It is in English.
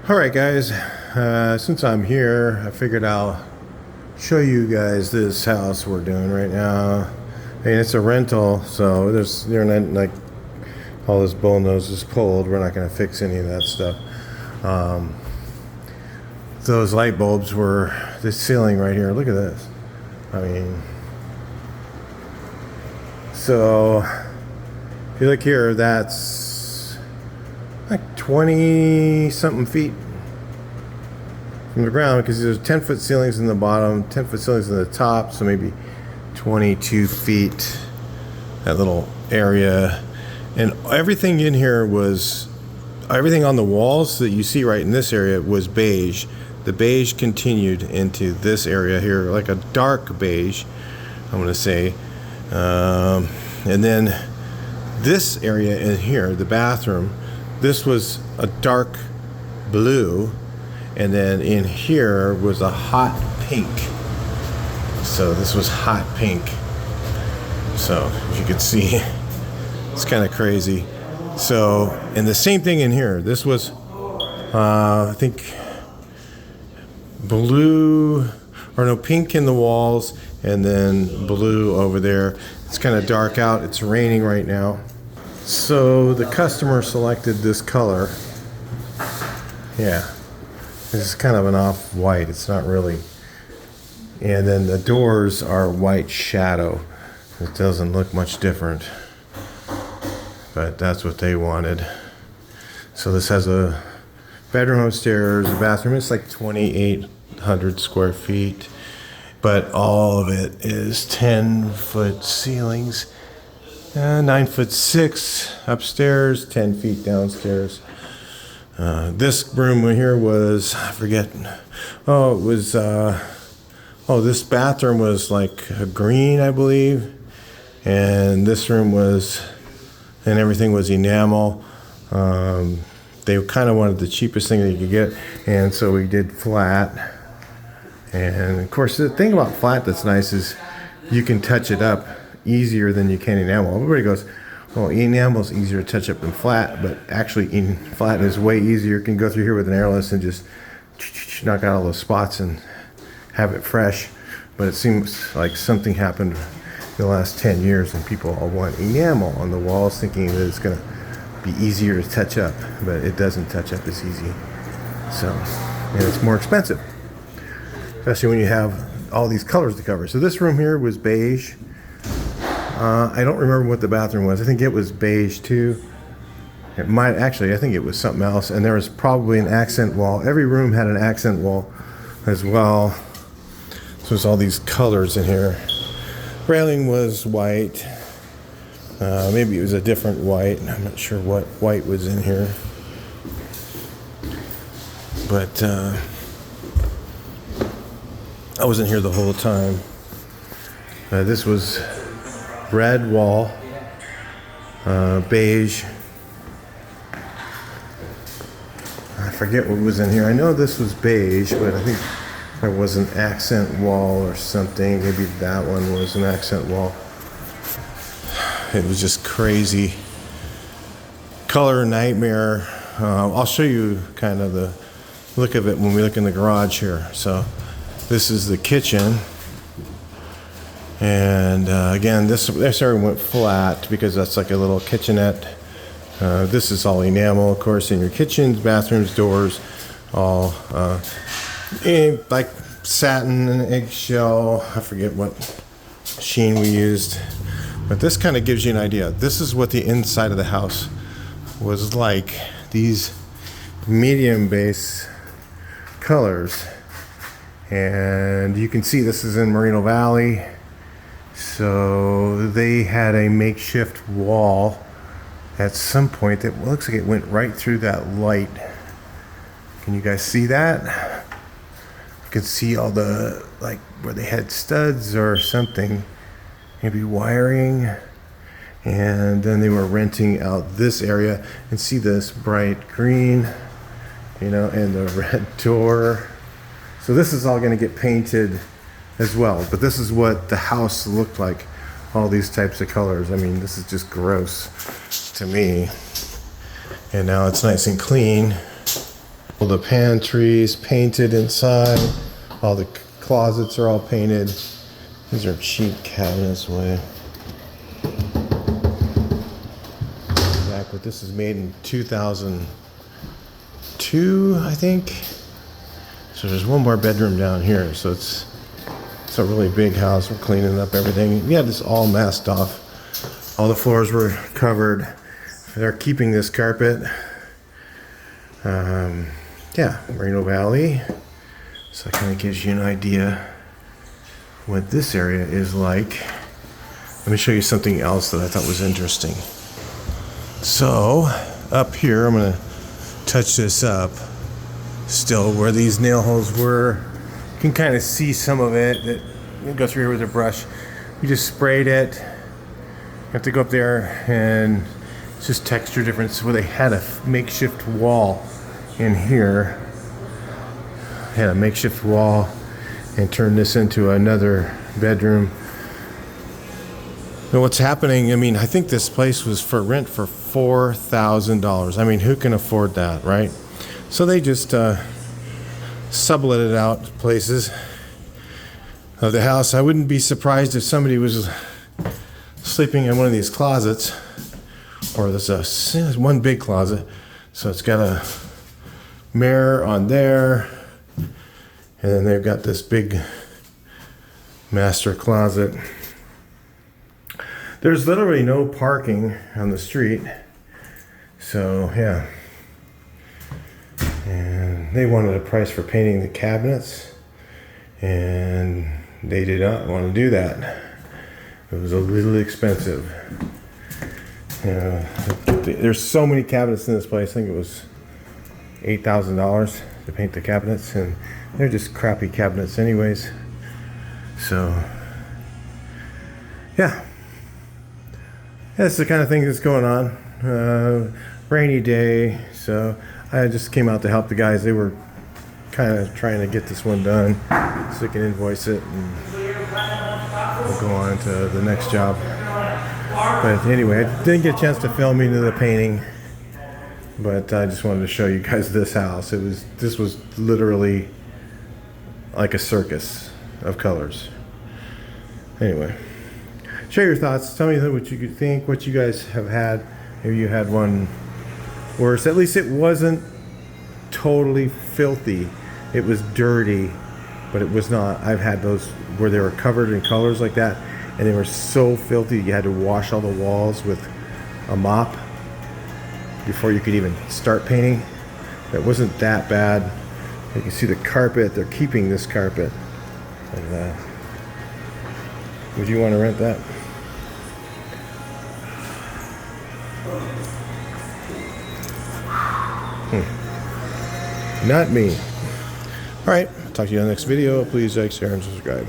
Alright guys, since I'm here, I figured I'll show you guys this house we're doing right now. I mean, it's a rental, so they're not like all this bullnose is pulled. We're not going to fix any of that stuff. Those light bulbs were the ceiling right here. Look at this. I mean, so if you look here, that's like 20 something feet from the ground, because there's 10-foot ceilings in the bottom, 10-foot ceilings in the top, so maybe 22 feet, that little area. And everything in here was, everything on the walls that you see right in this area was beige. The beige continued into this area here, like a dark beige, I'm going to say. And then this area in here, the bathroom, this was a dark blue, and then in here was a hot pink. So this was hot pink. So if you could see, it's kind of crazy. So, and the same thing in here. This was, I think, blue, or no, pink in the walls, and then blue over there. It's kind of dark out. It's raining right now. So the customer selected this color. Yeah, this is kind of an off-white. It's not really. And then the doors are white shadow. It doesn't look much different, but that's what they wanted. So this has a bedroom upstairs, a bathroom. It's like 2,800 square feet, but all of it is 10-foot ceilings. 9'6" upstairs, 10 feet downstairs. This room here was, I forget. Oh, it was. This bathroom was like a green, I believe, and this room was, and everything was enamel. They kind of wanted the cheapest thing that you could get, and so we did flat. And of course, the thing about flat that's nice is you can touch it up easier than you can enamel. Everybody goes, well, enamel's easier to touch up than flat, but actually flat is way easier. You can go through here with an airless and just knock out all those spots and have it fresh. But it seems like something happened in the last 10 years and people all want enamel on the walls, thinking that it's going to be easier to touch up, but it doesn't touch up as easy. So, and it's more expensive, especially when you have all these colors to cover. So this room here was beige. I don't remember what the bathroom was. I think it was beige too. It might actually, I think it was something else. And there was probably an accent wall. Every room had an accent wall as well. So there's all these colors in here. Railing was white. Maybe it was a different white. I'm not sure what white was in here. But I wasn't here the whole time. This was red wall, beige. I forget what was in here. I know this was beige, but I think there was an accent wall or something. Maybe that one was an accent wall. It was just crazy. Color nightmare. I'll show you kind of the look of it when we look in the garage here. So this is the kitchen. And again, this area went flat because that's like a little kitchenette. This is all enamel, of course, in your kitchens, bathrooms, doors, all like satin and eggshell. I forget what sheen we used, but this kind of gives you an idea. This is what the inside of the house was like. These medium base colors, and you can see this is in Moreno Valley. So they had a makeshift wall at some point that looks like it went right through that light. Can you guys see that? You can see all the, like, where they had studs or something, maybe wiring. And then they were renting out this area, and see this bright green, you know, and the red door. So this is all going to get painted as well, but this is what the house looked like, all these types of colors. I mean, this is just gross to me. And now it's nice and clean. The pantries painted inside. All the closets are all painted. These are cheap cabinets. Way back, but this is made in 2002, I think. So there's one more bedroom down here. So it's a really big house. We're cleaning up everything. We had this all masked off. All the floors were covered. They're keeping this carpet. Yeah, Moreno Valley. So that kind of gives you an idea what this area is like. Let me show you something else that I thought was interesting. So up here, I'm gonna touch this up. Still, where these nail holes were, you can kind of see some of it. That you go through here with a brush. You just sprayed it. You have to go up there, and it's just texture difference. Where they had a makeshift wall in here, had a makeshift wall, and turned this into another bedroom. Now what's happening, I mean, I think this place was for rent for $4,000. I mean, who can afford that, right? So they just subletted out places of the house. I wouldn't be surprised if somebody was sleeping in one of these closets, or there's one big closet. So it's got a mirror on there, and then they've got this big master closet. There's literally no parking on the street, so yeah. And they wanted a price for painting the cabinets, and they did not want to do that. It was a little expensive. There's so many cabinets in this place. I think it was $8,000 to paint the cabinets, and they're just crappy cabinets anyways. So yeah, that's the kind of thing that's going on. Rainy day, so I just came out to help the guys. They were kind of trying to get this one done so they can invoice it, and we'll go on to the next job. But anyway, I didn't get a chance to film into the painting, but I just wanted to show you guys this house. This was literally like a circus of colors. Anyway, share your thoughts. Tell me what you think, what you guys have had. Maybe you had one worse. At least it wasn't totally filthy. It was dirty, but it was not. I've had those where they were covered in colors like that, and they were so filthy you had to wash all the walls with a mop before you could even start painting. It wasn't that bad. You can see the carpet. They're keeping this carpet. And, would you want to rent that? Not me. All right. Talk to you in the next video. Please like, share, and subscribe.